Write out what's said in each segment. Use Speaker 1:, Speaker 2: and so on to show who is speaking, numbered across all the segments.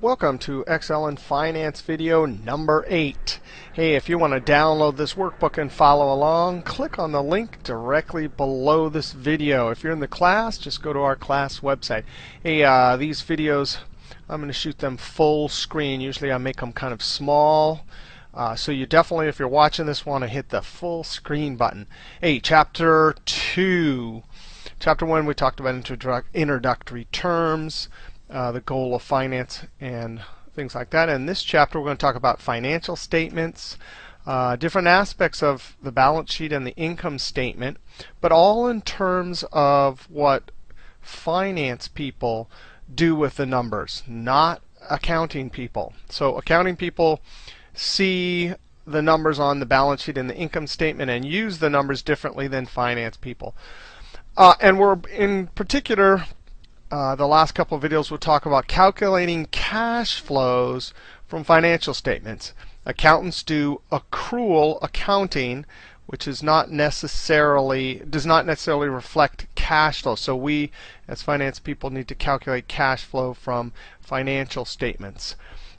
Speaker 1: Welcome to Excel and Finance video number 8. Hey, if you want to download this workbook and follow along, click on the link directly below this video. If you're in the class, just go to our class website. Hey, these videos, I'm going to shoot them full screen. Usually I make them kind of small. So you definitely, if you're watching this, want to hit the full screen button. Hey, Chapter 2. Chapter 1, we talked about introductory terms. The goal of finance and things like that. In this chapter, we're going to talk about financial statements, different aspects of the balance sheet and the income statement, but all in terms of what finance people do with the numbers, not accounting people. So accounting people see the numbers on the balance sheet and the income statement and use the numbers differently than finance people. And we're in particular, the last couple of videos we'll talk about calculating cash flows from financial statements. Accountants do accrual accounting, which does not necessarily reflect cash flow. So we, as finance people, need to calculate cash flow from financial statements.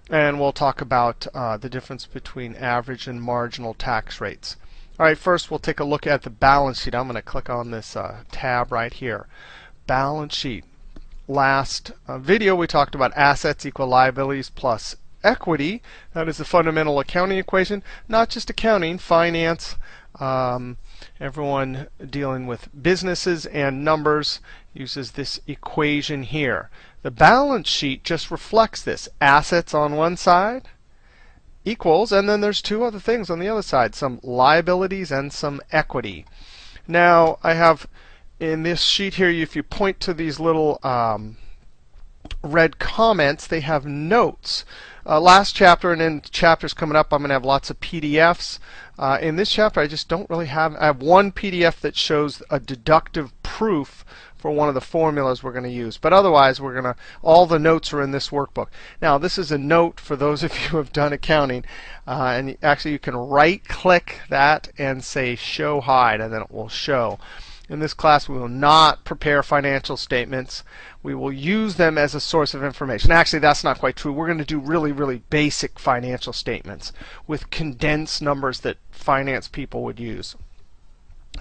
Speaker 1: And we'll talk about the difference between average and marginal tax rates. All right, first we'll take a look at the balance sheet. I'm going to click on this tab right here. Balance sheet. Last video we talked about assets equal liabilities plus equity. That is the fundamental accounting equation. Not just accounting, finance, everyone dealing with businesses and numbers uses this equation here. The balance sheet just reflects this. Assets on one side equals, and then there's two other things on the other side, some liabilities and some equity. Now I have in this sheet here, if you point to these little red comments, they have notes. Last chapter and in chapters coming up, I'm going to have lots of PDFs. In this chapter, I just don't really have. I have one PDF that shows a deductive proof for one of the formulas we're going to use. But otherwise, all the notes are in this workbook. Now, this is a note for those of you who have done accounting. And actually, you can right-click that and say Show Hide, and then it will show. In this class, we will not prepare financial statements. We will use them as a source of information. Actually, that's not quite true. We're going to do really, really basic financial statements with condensed numbers that finance people would use.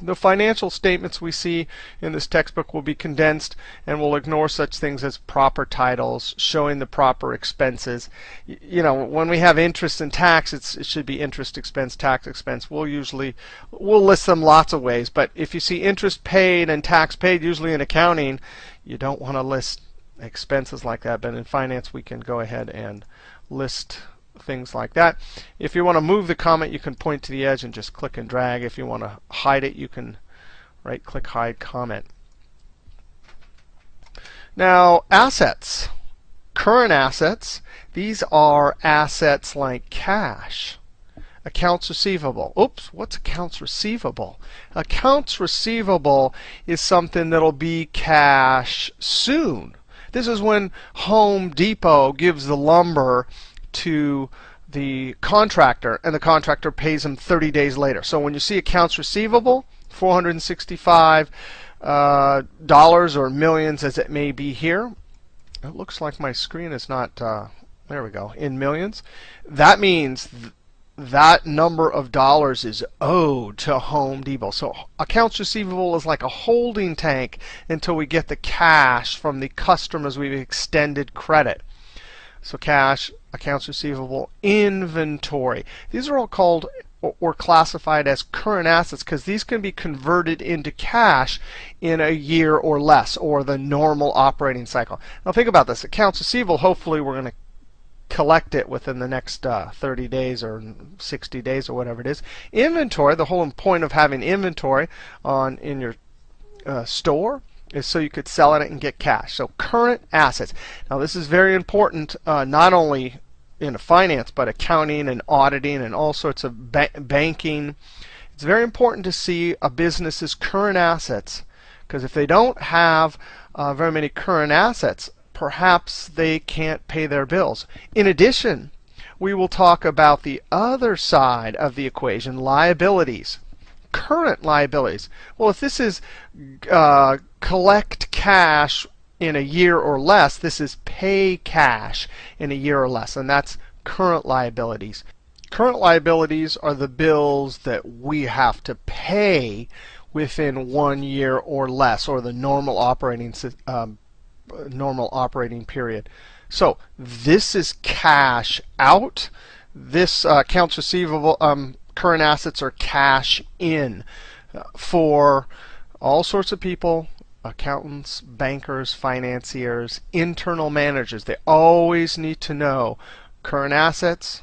Speaker 1: The financial statements we see in this textbook will be condensed, and we'll ignore such things as proper titles, showing the proper expenses. You know, when we have interest and tax, it should be interest expense, tax expense. We'll list them lots of ways, but if you see interest paid and tax paid, usually in accounting, you don't want to list expenses like that. But in finance, we can go ahead and list things like that. If you want to move the comment, you can point to the edge and just click and drag. If you want to hide it, you can right-click Hide Comment. Now, assets. Current assets. These are assets like cash. Accounts receivable. Oops, what's accounts receivable? Accounts receivable is something that'll be cash soon. This is when Home Depot gives the lumber to the contractor, and the contractor pays him 30 days later. So when you see accounts receivable, $465 or millions as it may be here. It looks like my screen is not, there we go, in millions. That means that number of dollars is owed to Home Depot. So accounts receivable is like a holding tank until we get the cash from the customers we've extended credit. So cash, accounts receivable, inventory. These are all called or classified as current assets because these can be converted into cash in a year or less, or the normal operating cycle. Now think about this. Accounts receivable, hopefully we're going to collect it within the next 30 days or 60 days or whatever it is. Inventory, the whole point of having inventory in your store is so you could sell it and get cash. So current assets. Now this is very important, not only in finance, but accounting and auditing and all sorts of banking. It's very important to see a business's current assets, because if they don't have very many current assets, perhaps they can't pay their bills. In addition, we will talk about the other side of the equation, liabilities. Current liabilities. Well, if this is collect cash in a year or less. This is pay cash in a year or less, and that's current liabilities. Current liabilities are the bills that we have to pay within 1 year or less, or the normal operating period. So this is cash out. This accounts receivable, current assets are cash in for all sorts of people: accountants, bankers, financiers, internal managers. They always need to know current assets,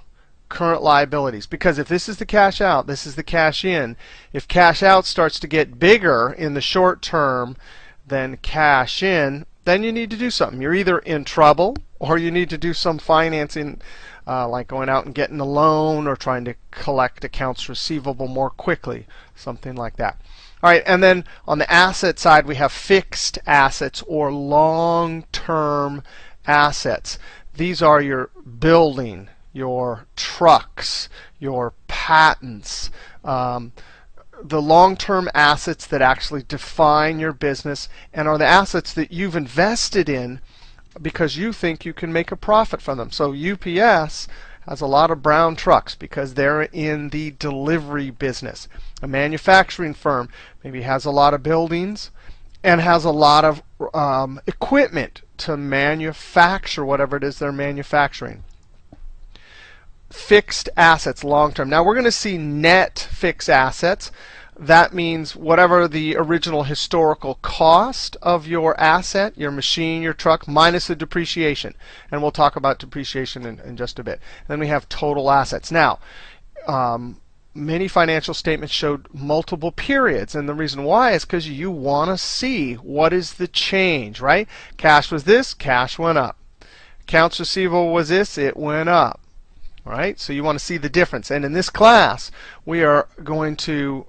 Speaker 1: current liabilities, because if this is the cash out, this is the cash in. If cash out starts to get bigger in the short term than cash in, then you need to do something. You're either in trouble, or you need to do some financing, like going out and getting a loan, or trying to collect accounts receivable more quickly, something like that. All right, and then on the asset side, we have fixed assets or long-term assets. These are your building, your trucks, your patents, the long-term assets that actually define your business and are the assets that you've invested in because you think you can make a profit from them. So UPS has a lot of brown trucks because they're in the delivery business. A manufacturing firm maybe has a lot of buildings and has a lot of equipment to manufacture whatever it is they're manufacturing. Fixed assets, long term. Now we're going to see net fixed assets. That means whatever the original historical cost of your asset, your machine, your truck, minus the depreciation. And we'll talk about depreciation in just a bit. Then we have total assets. Now, many financial statements showed multiple periods, and the reason why is because you want to see what is the change, right? Cash was this, cash went up. Accounts receivable was this, it went up. Right? So you want to see the difference. And in this class, we are going to,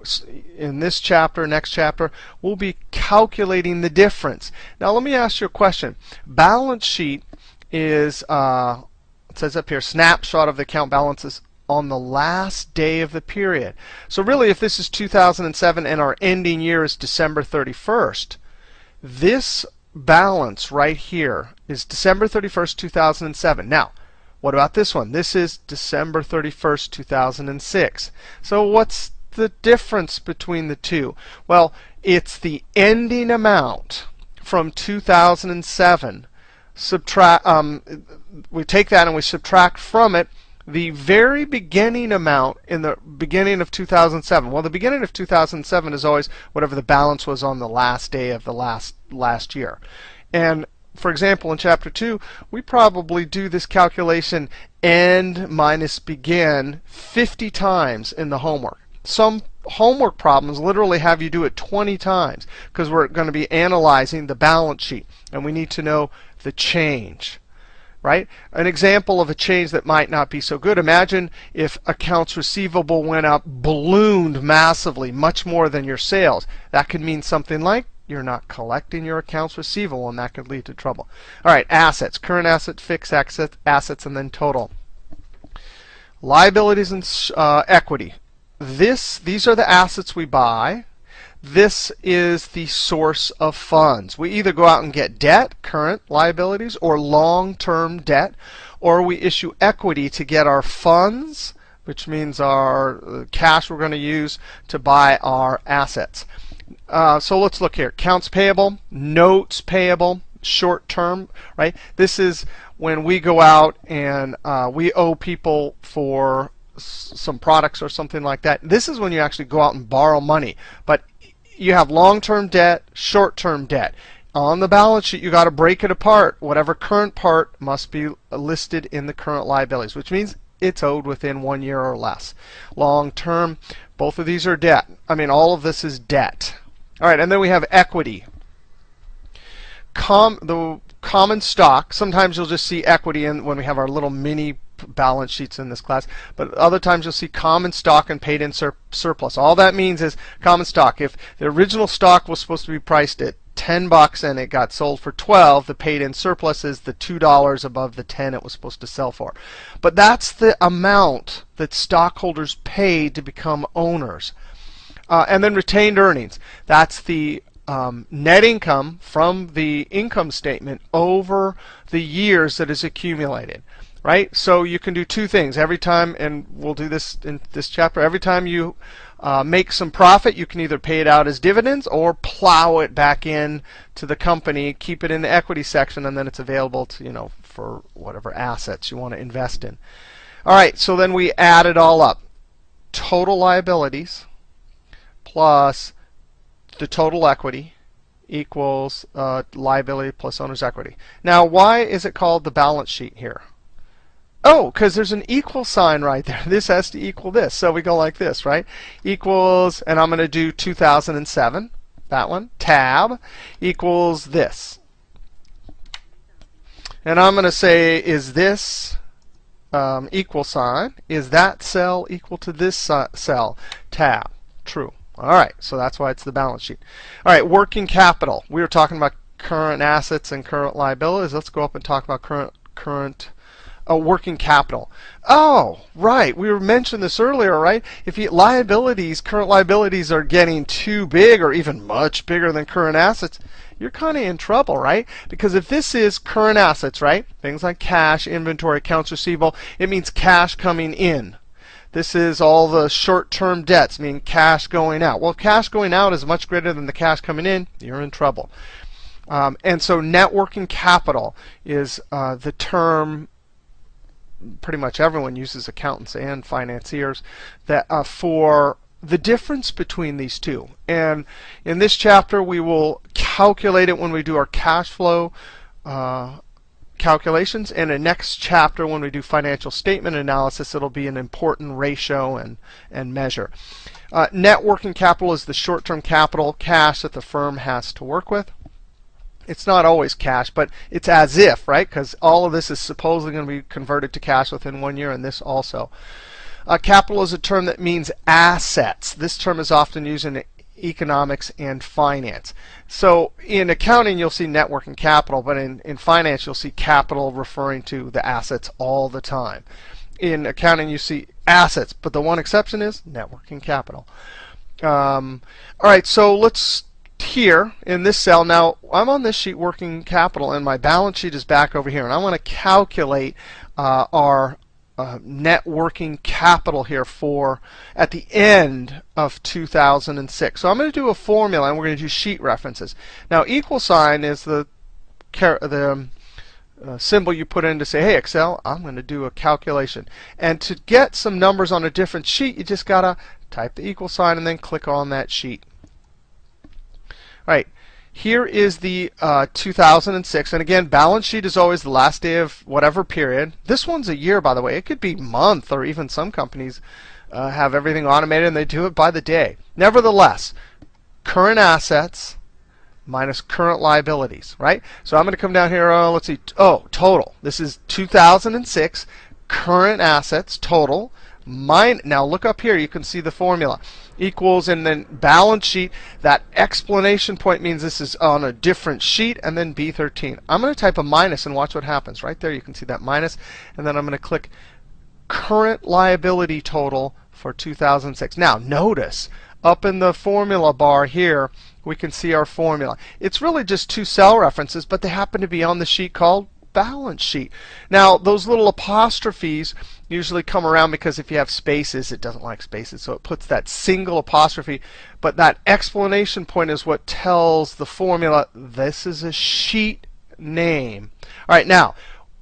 Speaker 1: in this chapter, next chapter, we'll be calculating the difference. Now let me ask you a question. Balance sheet is, it says up here, snapshot of the account balances on the last day of the period. So really, if this is 2007 and our ending year is December 31st, this balance right here is December 31st, 2007. Now, what about this one? This is December 31st, 2006. So what's the difference between the two? Well, it's the ending amount from 2007. We take that and we subtract from it the very beginning amount in the beginning of 2007. Well, the beginning of 2007 is always whatever the balance was on the last day of the last year. And for example, in Chapter 2, we probably do this calculation end minus begin 50 times in the homework. Some homework problems literally have you do it 20 times because we're going to be analyzing the balance sheet, and we need to know the change. Right? An example of a change that might not be so good. Imagine if accounts receivable went up, ballooned massively, much more than your sales. That could mean something like you're not collecting your accounts receivable, and that could lead to trouble. All right, assets, current asset, fixed assets, and then total. Liabilities and equity. These are the assets we buy. This is the source of funds. We either go out and get debt, current liabilities, or long-term debt, or we issue equity to get our funds, which means our cash we're going to use to buy our assets. So let's look here. Accounts payable, notes payable, short term, right? This is when we go out and we owe people for some products or something like that. This is when you actually go out and borrow money. But you have long-term debt, short-term debt. On the balance sheet, you got to break it apart. Whatever current part must be listed in the current liabilities, which means it's owed within 1 year or less. Long-term, both of these are debt. I mean, all of this is debt. All right, and then we have equity. The common stock, sometimes you'll just see equity in when we have our little mini balance sheets in this class, but other times you'll see common stock and paid in surplus. All that means is common stock. If the original stock was supposed to be priced at $10 and it got sold for $12, the paid in surplus is the $2 above the 10 it was supposed to sell for. But that's the amount that stockholders paid to become owners. And then retained earnings. That's the net income from the income statement over the years that is accumulated. Right? So you can do two things. Every time, and we'll do this in this chapter, every time you make some profit, you can either pay it out as dividends or plow it back in to the company, keep it in the equity section, and then it's available to, for whatever assets you want to invest in. All right, so then we add it all up. Total liabilities plus the total equity equals liability plus owner's equity. Now, why is it called the balance sheet here? Oh, because there's an equal sign right there. This has to equal this. So we go like this, right? Equals, and I'm going to do 2007, that one, tab, equals this. And I'm going to say, is this equal sign, is that cell equal to this cell? Tab, true. All right, so that's why it's the balance sheet. All right, working capital. We were talking about current assets and current liabilities. Let's go up and talk about current working capital. Oh, right. We were mentioning this earlier, right? If current liabilities are getting too big or even much bigger than current assets, you're kind of in trouble, right? Because if this is current assets, right? Things like cash, inventory, accounts receivable, it means cash coming in. This is all the short-term debts, meaning cash going out. Well, cash going out is much greater than the cash coming in. You're in trouble. And so net working capital is the term pretty much everyone uses, accountants and financiers, that for the difference between these two. And in this chapter, we will calculate it when we do our cash flow calculations. And in next chapter, when we do financial statement analysis, it'll be an important ratio and measure. Net working capital is the short-term capital, cash that the firm has to work with. It's not always cash, but it's as if, right? Because all of this is supposedly going to be converted to cash within 1 year, and this also. Capital is a term that means assets. This term is often used in economics and finance. So in accounting, you'll see net working capital, but in finance, you'll see capital referring to the assets all the time. In accounting, you see assets, but the one exception is net working capital. All right, so let's here in this cell. Now, I'm on this sheet working capital, and my balance sheet is back over here. And I want to calculate our net working capital here for at the end of 2006. So I'm going to do a formula, and we're going to do sheet references. Now, equal sign is the symbol you put in to say, hey, Excel, I'm going to do a calculation. And to get some numbers on a different sheet, you just got to type the equal sign and then click on that sheet. Right, here is the 2006, and again, balance sheet is always the last day of whatever period. This one's a year, by the way. It could be month, or even some companies have everything automated and they do it by the day. Nevertheless, current assets minus current liabilities, right? So I'm going to come down here, let's see, total. This is 2006, current assets, total. Now look up here, you can see the formula. Equals, and then balance sheet, that explanation point means this is on a different sheet, and then B13. I'm going to type a minus and watch what happens. Right there you can see that minus, and then I'm going to click current liability total for 2006. Now notice up in the formula bar here we can see our formula. It's really just two cell references, but they happen to be on the sheet called balance sheet. Now those little apostrophes usually come around because if you have spaces, it doesn't like spaces, so it puts that single apostrophe. But that explanation point is what tells the formula this is a sheet name. All right, now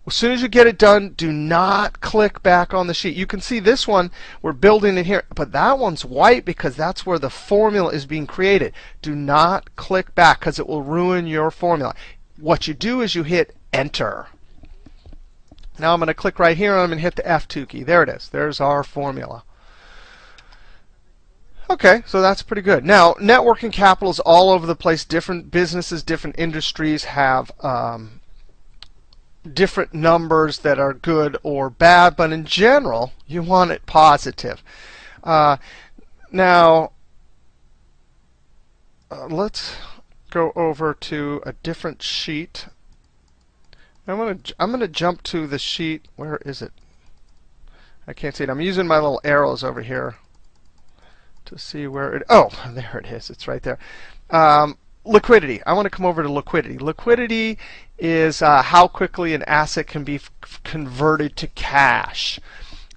Speaker 1: as soon as you get it done, do not click back on the sheet. You can see this one, we're building it here, but that one's white because that's where the formula is being created. Do not click back because it will ruin your formula. What you do is you hit Enter. Now I'm going to click right here and I'm going to hit the F2 key. There it is. There's our formula. Okay, so that's pretty good. Now, net working capital is all over the place. Different businesses, different industries have different numbers that are good or bad, but in general, you want it positive. Now, let's go over to a different sheet. I'm going to jump to the sheet. Where is it? I can't see it. I'm using my little arrows over here to see where it. Oh, there it is. It's right there. liquidity. I want to come over to liquidity. Liquidity is how quickly an asset can be converted to cash.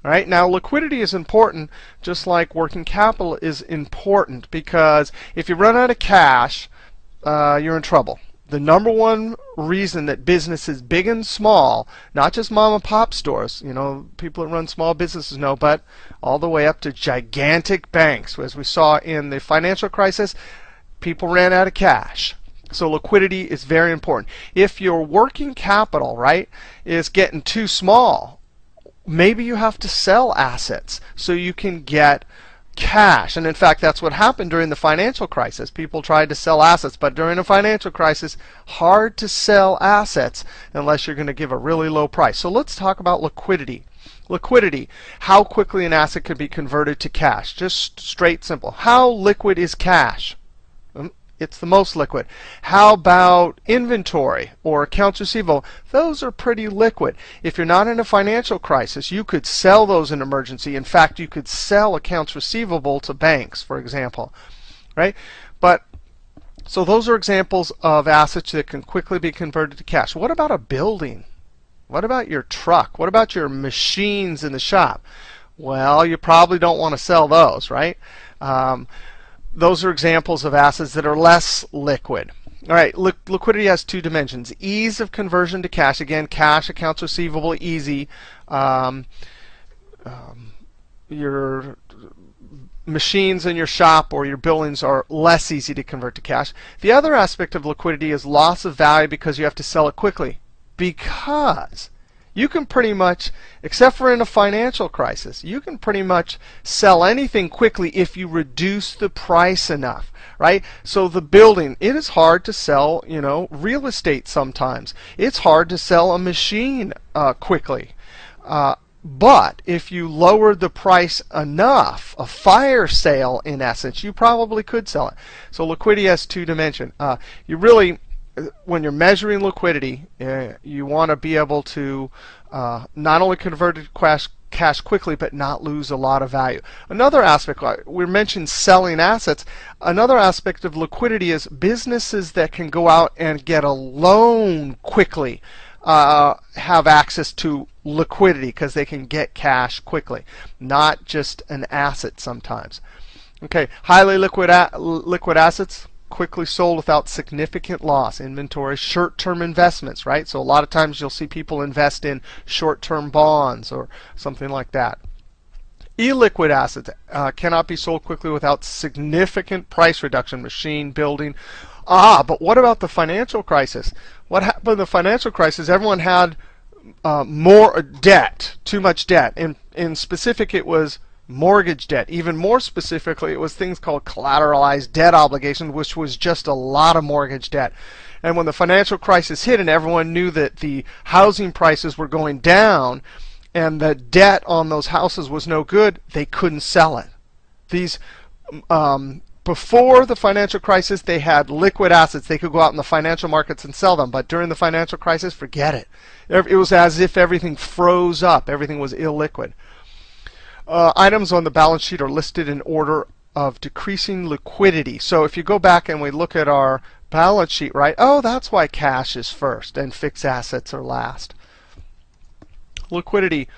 Speaker 1: All right, now liquidity is important, just like working capital is important, because if you run out of cash, you're in trouble. The number one reason that businesses, big and small, not just mom and pop stores, people that run small businesses know, but all the way up to gigantic banks, as we saw in the financial crisis, people ran out of cash. So liquidity is very important. If your working capital, right, is getting too small, maybe you have to sell assets so you can get cash. And in fact, that's what happened during the financial crisis. People tried to sell assets, but during a financial crisis, hard to sell assets unless you're going to give a really low price. So let's talk about liquidity. Liquidity, how quickly an asset can be converted to cash. Just straight simple. How liquid is cash? It's the most liquid. How about inventory or accounts receivable? Those are pretty liquid. If you're not in a financial crisis, you could sell those in emergency. In fact, you could sell accounts receivable to banks, for example, right? So those are examples of assets that can quickly be converted to cash. What about a building? What about your truck? What about your machines in the shop? Well, you probably don't want to sell those, right? Those are examples of assets that are less liquid. All right, liquidity has two dimensions. Ease of conversion to cash. Again, cash, accounts receivable, easy. Your machines in your shop or your buildings are less easy to convert to cash. The other aspect of liquidity is loss of value because you have to sell it quickly. Because you can pretty much, except for in a financial crisis, you can pretty much sell anything quickly if you reduce the price enough, right? So the building, it is hard to sell, real estate sometimes. It's hard to sell a machine quickly. But if you lowered the price enough, a fire sale in essence, you probably could sell it. So liquidity has two dimensions. When you're measuring liquidity, you want to be able to not only convert it to cash quickly, but not lose a lot of value. Another aspect, we mentioned selling assets. Another aspect of liquidity is businesses that can go out and get a loan quickly have access to liquidity because they can get cash quickly, not just an asset sometimes. Okay, highly liquid assets, quickly sold without significant loss. Inventory, short-term investments, right? So a lot of times you'll see people invest in short-term bonds or something like that. Illiquid assets cannot be sold quickly without significant price reduction. Machine, building. But what about the financial crisis? What happened in the financial crisis? Everyone had more debt, too much debt. In specific, it was mortgage debt. Even more specifically, it was things called collateralized debt obligation, which was just a lot of mortgage debt. And when the financial crisis hit and everyone knew that the housing prices were going down and the debt on those houses was no good, they couldn't sell it. Before the financial crisis, they had liquid assets. They could go out in the financial markets and sell them. But during the financial crisis, forget it. It was as if everything froze up. Everything was illiquid. Items on the balance sheet are listed in order of decreasing liquidity. So if you go back and we look at our balance sheet, right? Oh, that's why cash is first and fixed assets are last. Liquidity.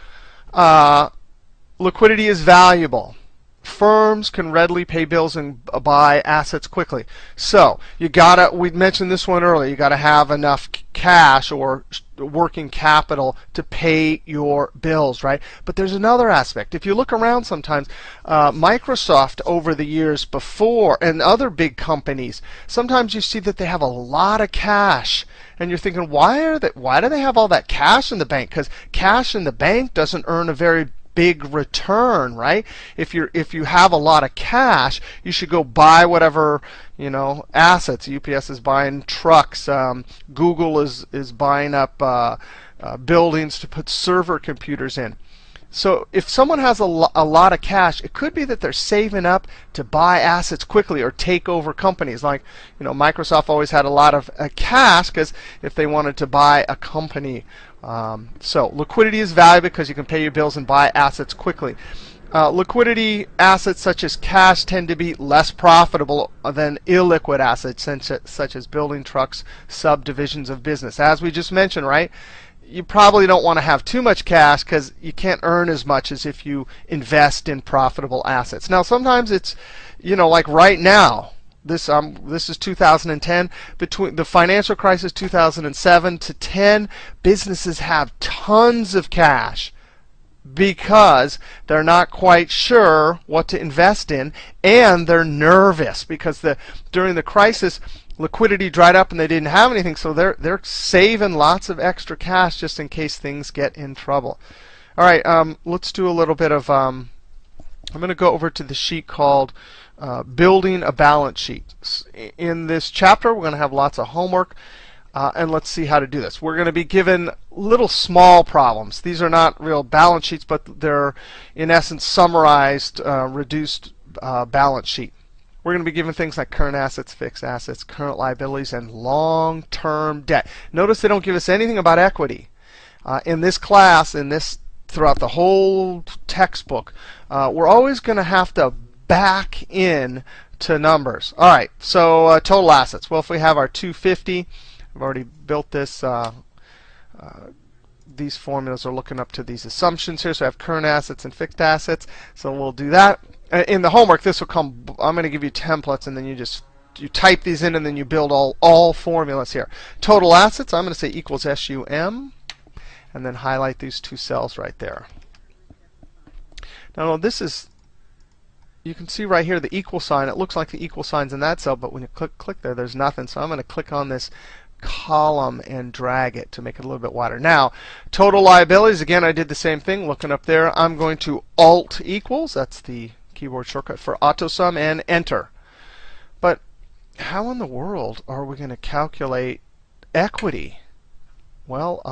Speaker 1: Liquidity is valuable. Firms can readily pay bills and buy assets quickly. So we mentioned this one earlier, you gotta have enough cash or working capital to pay your bills, right? But there's another aspect. If you look around sometimes, Microsoft over the years before and other big companies, sometimes you see that they have a lot of cash. And you're thinking, why do they have all that cash in the bank? Because cash in the bank doesn't earn a very big return, right? If you have a lot of cash, you should go buy whatever assets. UPS is buying trucks. Google is buying up buildings to put server computers in. So if someone has a lot of cash, it could be that they're saving up to buy assets quickly or take over companies. Like Microsoft always had a lot of cash because if they wanted to buy a company. So liquidity is valuable because you can pay your bills and buy assets quickly. Liquidity assets such as cash tend to be less profitable than illiquid assets such as building trucks, subdivisions of business. As we just mentioned, right? You probably don't want to have too much cash because you can't earn as much as if you invest in profitable assets. Now, sometimes it's, like right now, this is 2010. Between the financial crisis 2007 to 10, businesses have tons of cash because they're not quite sure what to invest in, and they're nervous because during the crisis, liquidity dried up and they didn't have anything, so they're saving lots of extra cash just in case things get in trouble. All right, let's do a little bit of. I'm going to go over to the sheet called Building a Balance Sheet. In this chapter, we're going to have lots of homework. And let's see how to do this. We're going to be given little small problems. These are not real balance sheets, but they're in essence summarized, reduced balance sheet. We're going to be given things like current assets, fixed assets, current liabilities, and long-term debt. Notice they don't give us anything about equity. In this class, throughout the whole textbook, we're always going to have to back in to numbers. All right, so total assets. Well, if we have our 250, I've already built this. These formulas are looking up to these assumptions here. So I have current assets and fixed assets. So we'll do that. In the homework, this will come. I'm going to give you templates, and then you type these in, and then you build all formulas here. Total assets, I'm going to say equals SUM, and then highlight these two cells right there. Now this is. You can see right here the equal sign. It looks like the equal sign's in that cell, but when you click there, there's nothing. So I'm going to click on this column and drag it to make it a little bit wider. Now, total liabilities, again, I did the same thing. Looking up there, I'm going to Alt equals, that's the keyboard shortcut for AutoSum, and enter. But how in the world are we going to calculate equity? Well,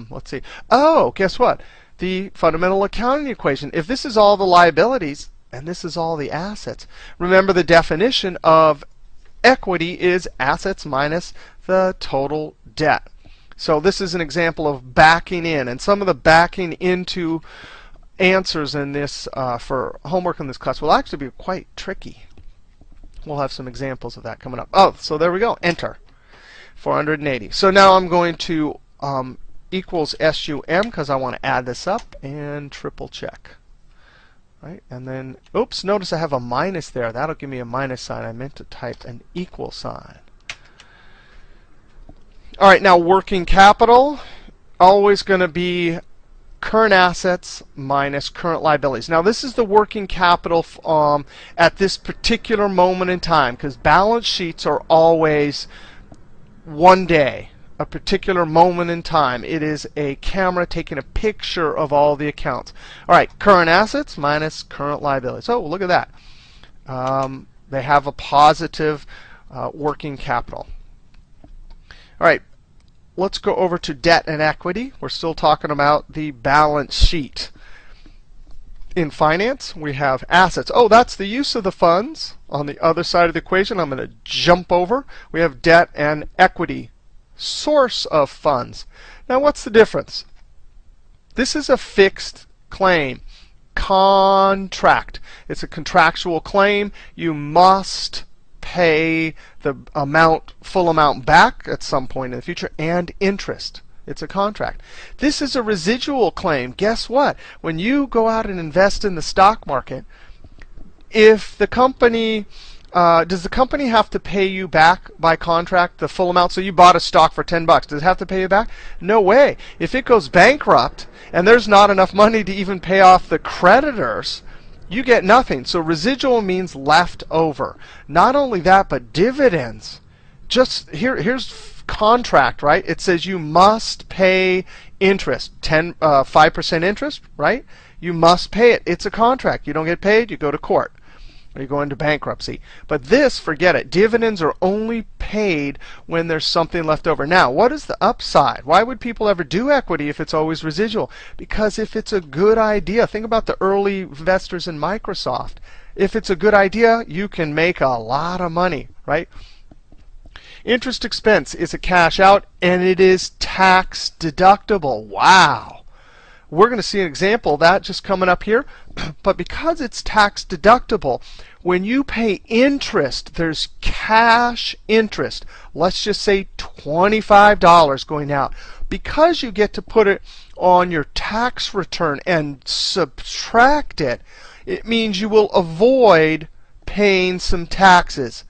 Speaker 1: let's see. Oh, guess what? The fundamental accounting equation. If this is all the liabilities and this is all the assets, remember the definition of equity is assets minus the total debt. So this is an example of backing in, and some of the backing into answers in this for homework in this class will actually be quite tricky. We'll have some examples of that coming up. Oh, so there we go. Enter. 480. So now I'm going to equals SUM because I want to add this up and triple check. Right, and then, oops, notice I have a minus there. That'll give me a minus sign. I meant to type an equal sign. All right, now working capital, always going to be current assets minus current liabilities. Now this is the working capital at this particular moment in time, because balance sheets are always one day, a particular moment in time. It is a camera taking a picture of all the accounts. All right, current assets minus current liabilities. Oh, look at that. They have a positive working capital. All right, let's go over to debt and equity. We're still talking about the balance sheet. In finance, we have assets. Oh, that's the use of the funds. On the other side of the equation, I'm going to jump over. We have debt and equity. Source of funds. Now what's the difference? This is a fixed claim. Contract. It's a contractual claim. You must pay the full amount back at some point in the future, and interest. It's a contract. This is a residual claim. Guess what? When you go out and invest in the stock market, if the company does the company have to pay you back by contract the full amount? So you bought a stock for 10 bucks. Does it have to pay you back? No way. If it goes bankrupt and there's not enough money to even pay off the creditors, you get nothing. So residual means left over. Not only that, but dividends. Just here's contract, right? It says you must pay interest, 5% interest, right? You must pay it. It's a contract. You don't get paid, you go to court. Or you go into bankruptcy. But this, forget it. Dividends are only paid when there's something left over. Now, what is the upside? Why would people ever do equity if it's always residual? Because if it's a good idea, think about the early investors in Microsoft. If it's a good idea, you can make a lot of money, right? Interest expense is a cash out, and it is tax deductible. Wow. We're going to see an example of that just coming up here. But because it's tax deductible, when you pay interest, there's cash interest. Let's just say $25 going out. Because you get to put it on your tax return and subtract it, it means you will avoid paying some taxes.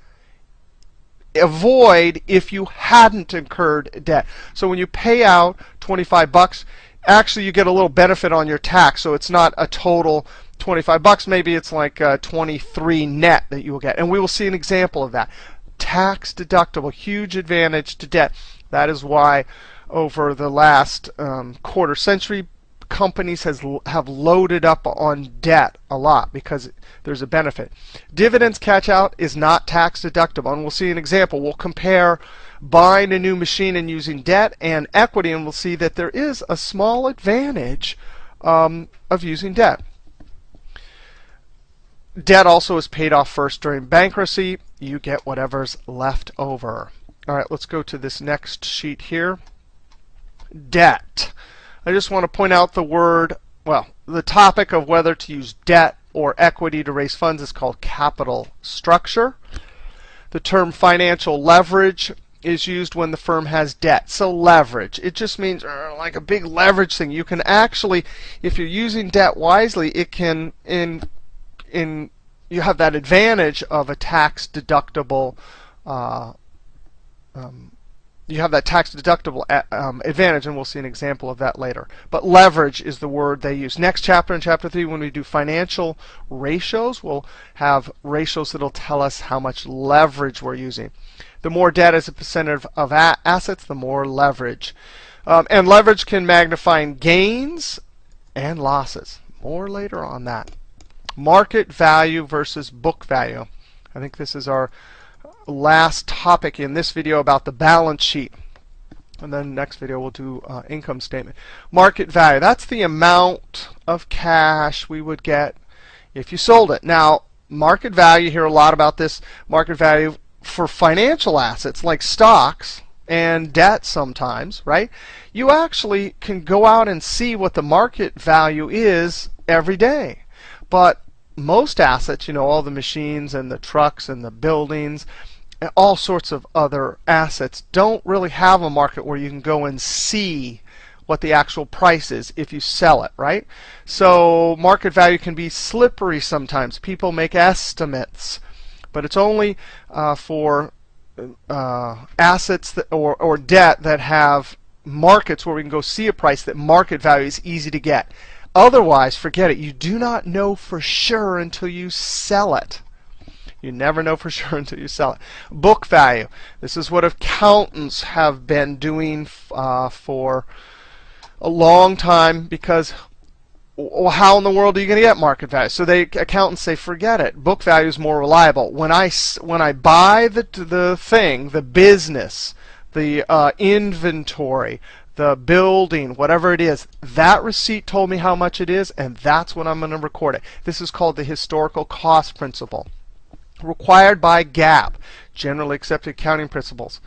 Speaker 1: Avoid if you hadn't incurred debt. So when you pay out 25 bucks, actually you get a little benefit on your tax. So it's not a total 25 bucks. Maybe it's like 23 net that you will get. And we will see an example of that. Tax deductible, huge advantage to debt. That is why over the last quarter century, companies have loaded up on debt a lot because there's a benefit. Dividends cash out is not tax deductible. And we'll see an example. We'll compare buying a new machine and using debt and equity, and we'll see that there is a small advantage of using debt. Debt also is paid off first during bankruptcy. You get whatever's left over. All right, let's go to this next sheet here. Debt. I just want to point out the word, well, the topic of whether to use debt or equity to raise funds is called capital structure. The term financial leverage is used when the firm has debt. So leverage, it just means like a big leverage thing. You can actually, if you're using debt wisely, it can, you have that advantage of a tax deductible you have that tax deductible advantage, and we'll see an example of that later. But leverage is the word they use. Next chapter, in chapter 3, when we do financial ratios, we'll have ratios that will tell us how much leverage we're using. The more debt as a percentage of assets, the more leverage. And leverage can magnify gains and losses. More later on that. Market value versus book value. I think this is our last topic in this video about the balance sheet. And then next video we'll do income statement. Market value, that's the amount of cash we would get if you sold it. Now, market value, you hear a lot about this. Market value for financial assets like stocks and debt sometimes, right? You actually can go out and see what the market value is every day. But most assets, you know, all the machines and the trucks and the buildings, and all sorts of other assets don't really have a market where you can go and see what the actual price is if you sell it, right? So market value can be slippery sometimes. People make estimates, but it's only for assets that, or debt that have markets where we can go see a price that market value is easy to get. Otherwise, forget it. You do not know for sure until you sell it. You never know for sure until you sell it. Book value. This is what accountants have been doing for a long time, because how in the world are you going to get market value? So accountants say, forget it. Book value is more reliable. When I buy the thing, the business, the inventory, the building, whatever it is, that receipt told me how much it is, and that's when I'm going to record it. This is called the historical cost principle. Required by GAAP, generally accepted accounting principles.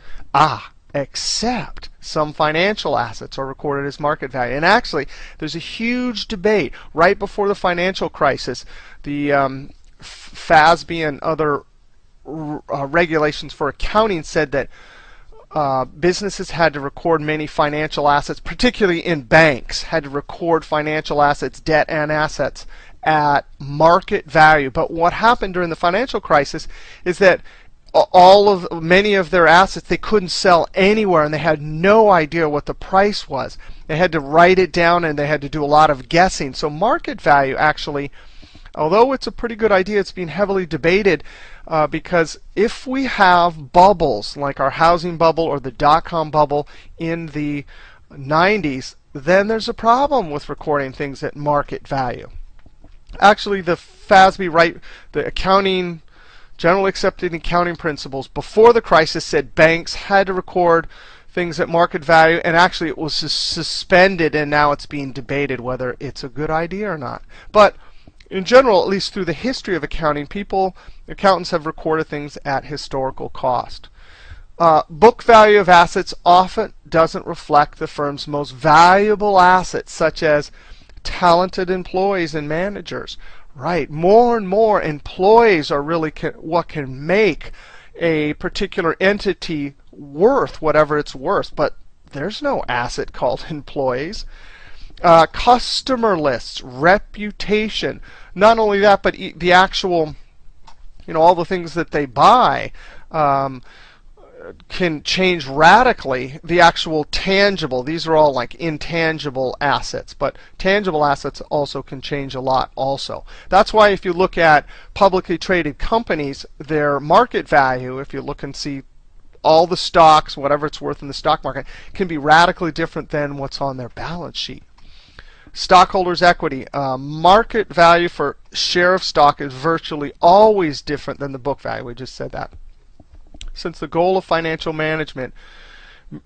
Speaker 1: Except some financial assets are recorded as market value. And actually, there's a huge debate. Right before the financial crisis, the FASB and other regulations for accounting said that businesses had to record many financial assets, particularly in banks, had to record financial assets, debt and assets, at market value. But what happened during the financial crisis is that many of their assets they couldn't sell anywhere, and they had no idea what the price was. They had to write it down, and they had to do a lot of guessing. So market value actually, although it's a pretty good idea, it's been heavily debated because if we have bubbles like our housing bubble or the dot-com bubble in the 90s, then there's a problem with recording things at market value. Actually, the FASB, the accounting, generally accepted accounting principles before the crisis said banks had to record things at market value, and actually it was suspended, and now it's being debated whether it's a good idea or not. But in general, at least through the history of accounting, accountants have recorded things at historical cost. Book value of assets often doesn't reflect the firm's most valuable assets, such as talented employees and managers. Right, more and more employees are really what can make a particular entity worth whatever it's worth. But there's no asset called employees. Customer lists, reputation. Not only that, but the actual, all the things that they buy can change radically. The actual tangible, these are all like intangible assets, but tangible assets also can change a lot also. That's why if you look at publicly traded companies, their market value, if you look and see all the stocks, whatever it's worth in the stock market, can be radically different than what's on their balance sheet. Stockholders' equity. Market value for share of stock is virtually always different than the book value. We just said that. Since the goal of financial management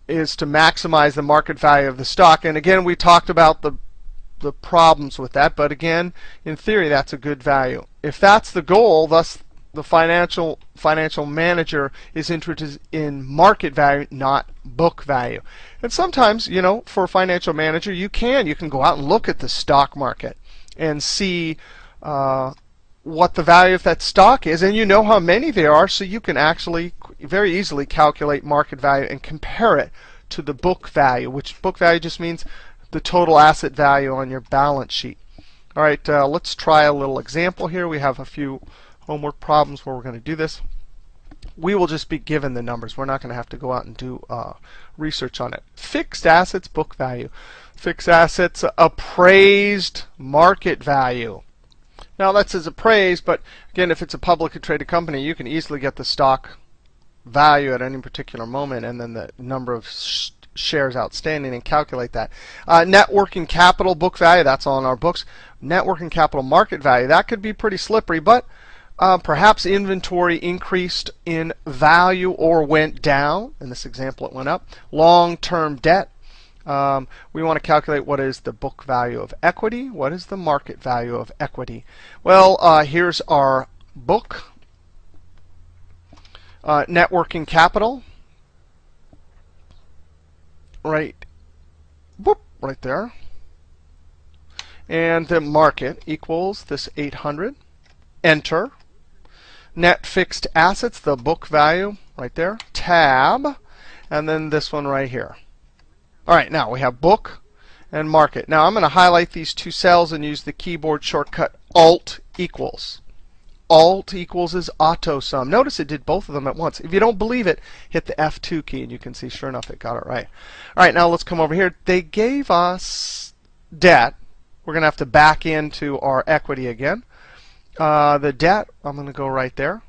Speaker 1: is to maximize the market value of the stock, and again, we talked about the problems with that, but again, in theory, that's a good value. If that's the goal, thus the financial manager is interested in market value, not book value. And sometimes, for a financial manager, you can go out and look at the stock market and see what the value of that stock is, and you know how many there are, so you can actually very easily calculate market value and compare it to the book value, which book value just means the total asset value on your balance sheet. All right, let's try a little example here. We have a few homework problems where we're going to do this. We will just be given the numbers. We're not going to have to go out and do research on it. Fixed assets book value. Fixed assets appraised market value. Now that says appraised, but again, if it's a publicly traded company, you can easily get the stock value at any particular moment and then the number of shares outstanding and calculate that. Net working capital book value, that's all in our books. Net working capital market value, that could be pretty slippery, but perhaps inventory increased in value or went down. In this example, it went up. Long-term debt. We want to calculate what is the book value of equity. What is the market value of equity? Well, here's our book. Net working capital. Right there. And the market equals this 800. Enter. Net fixed assets, the book value, right there. Tab. And then this one right here. All right, now we have book and market. Now I'm going to highlight these two cells and use the keyboard shortcut Alt equals. Alt equals is auto sum. Notice it did both of them at once. If you don't believe it, hit the F2 key and you can see sure enough it got it right. All right, now let's come over here. They gave us debt. We're going to have to back into our equity again. The debt, I'm going to go right there.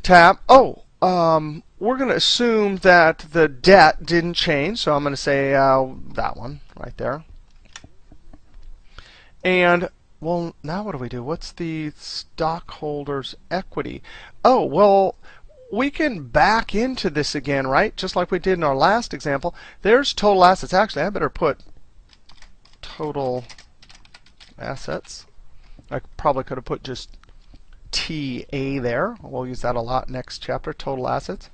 Speaker 1: Tab. Oh, we're going to assume that the debt didn't change, so I'm going to say that one right there. And well, now what do? What's the stockholders' equity? Oh, well, we can back into this again, right? Just like we did in our last example. There's total assets. Actually, I better put total assets. I probably could have put just TA there. We'll use that a lot next chapter, total assets.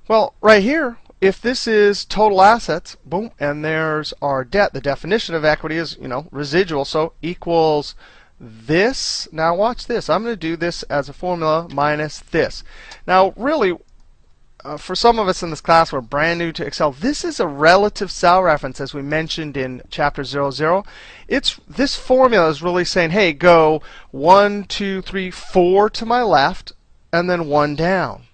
Speaker 1: Well, right here, if this is total assets, boom, and there's our debt. The definition of equity is, residual, so equals this. Now watch this. I'm going to do this as a formula minus this. Now, really, for some of us in this class, we're brand new to Excel. This is a relative cell reference, as we mentioned in chapter 00. This formula is really saying, hey, go 1, 2, 3, 4 to my left, and then 1 down.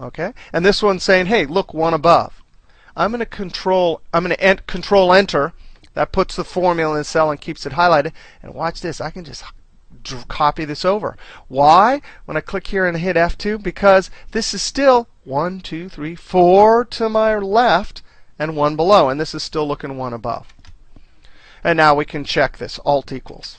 Speaker 1: Okay? And this one's saying, hey, look, 1 above. I'm going to control enter. That puts the formula in the cell and keeps it highlighted. And watch this. I can just copy this over. Why? When I click here and hit F2, because this is still 1, 2, 3, 4 to my left and 1 below. And this is still looking 1 above. And now we can check this. Alt equals.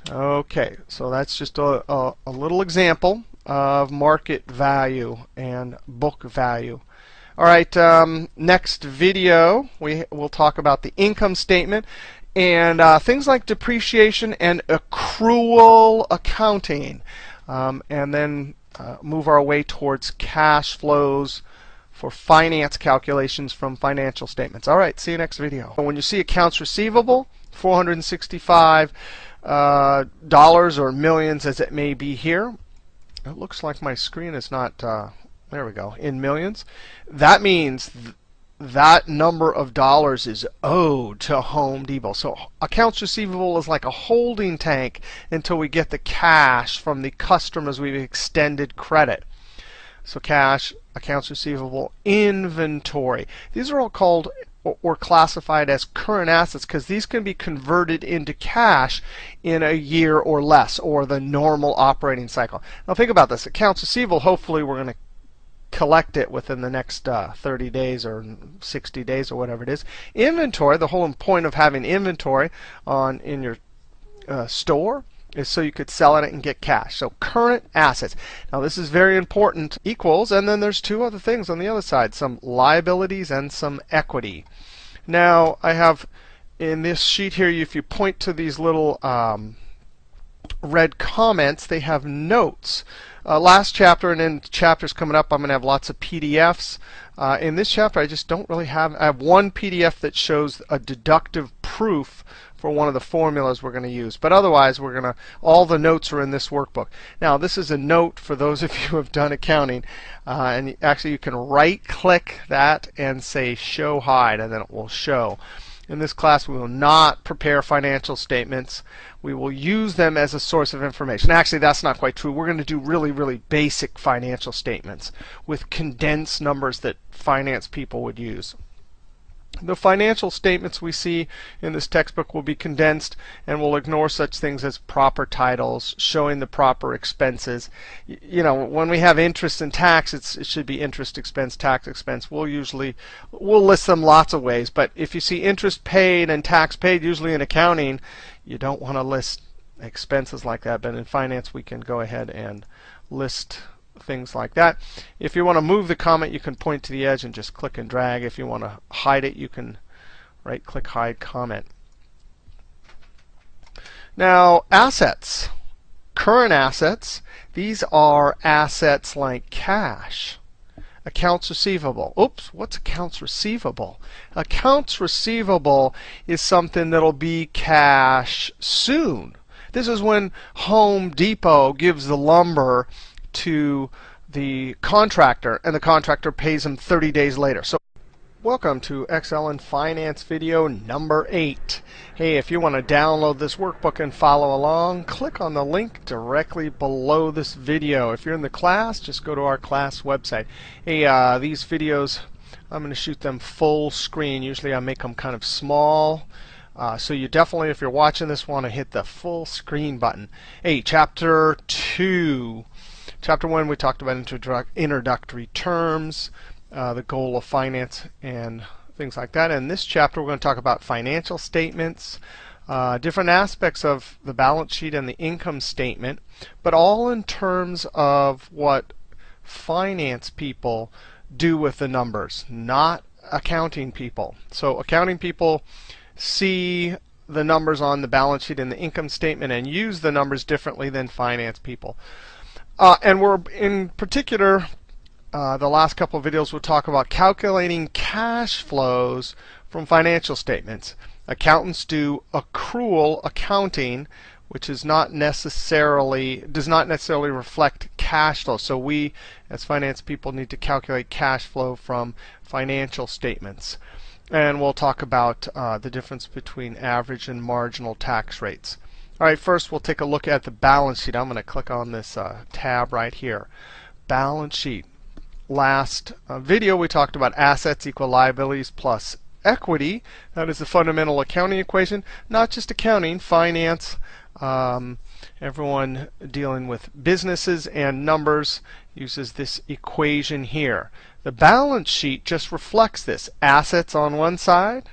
Speaker 1: Okay, so that's just a little example of market value and book value. All right, next video we'll talk about the income statement and things like depreciation and accrual accounting, and then move our way towards cash flows for finance calculations from financial statements. All right, see you next video. When you see accounts receivable, $465 dollars or millions as it may be here. It looks like my screen is not, there we go, in millions. That means that number of dollars is owed to Home Depot. So accounts receivable is like a holding tank until we get the cash from the customers we've extended credit. So cash, accounts receivable, inventory. These are all called or classified as current assets because these can be converted into cash in a year or less, or the normal operating cycle. Now think about this. Accounts receivable, hopefully we're going to collect it within the next 30 days or 60 days or whatever it is. Inventory, the whole point of having inventory in your store is so you could sell it and get cash. So current assets. Now this is very important. Equals, and then there's two other things on the other side, some liabilities and some equity. Now I have in this sheet here, if you point to these little red comments, they have notes. Last chapter and in chapters coming up, I'm going to have lots of PDFs. In this chapter, I just don't really have. I have one PDF that shows a deductive proof for one of the formulas we're going to use. But otherwise, all the notes are in this workbook. Now, this is a note for those of you who have done accounting. And actually, you can right-click that and say Show Hide, and then it will show. In this class, we will not prepare financial statements. We will use them as a source of information. Actually, that's not quite true. We're going to do really, really basic financial statements with condensed numbers that finance people would use. The financial statements we see in this textbook will be condensed, and we'll ignore such things as proper titles, showing the proper expenses. You know, when we have interest and tax, it should be interest expense, tax expense. We'll list them lots of ways, but if you see interest paid and tax paid, usually in accounting, you don't want to list expenses like that. But in finance, we can go ahead and list things like that. If you want to move the comment, you can point to the edge and just click and drag. If you want to hide it, you can right-click Hide Comment. Now, assets, current assets. These are assets like cash. Accounts receivable. Oops, what's accounts receivable? Accounts receivable is something that'll be cash soon. This is when Home Depot gives the lumber to the contractor, and the contractor pays him 30 days later. So welcome to Excel and Finance video number 8. Hey, if you want to download this workbook and follow along, click on the link directly below this video. If you're in the class, just go to our class website. Hey, these videos, I'm going to shoot them full screen. Usually I make them kind of small. So you definitely, if you're watching this, want to hit the full screen button. Hey, Chapter 2. Chapter 1, we talked about introductory terms, the goal of finance, and things like that. In this chapter, we're going to talk about financial statements, different aspects of the balance sheet and the income statement, but all in terms of what finance people do with the numbers, not accounting people. So accounting people see the numbers on the balance sheet and the income statement and use the numbers differently than finance people. And we're, in particular, the last couple of videos we'll talk about calculating cash flows from financial statements. Accountants do accrual accounting, which does not necessarily reflect cash flow. So we, as finance people, need to calculate cash flow from financial statements. And we'll talk about the difference between average and marginal tax rates. All right, first we'll take a look at the balance sheet. I'm going to click on this tab right here. Balance sheet. Last video we talked about assets equal liabilities plus equity. That is the fundamental accounting equation. Not just accounting, finance. Everyone dealing with businesses and numbers uses this equation here. The balance sheet just reflects this. Assets on one side,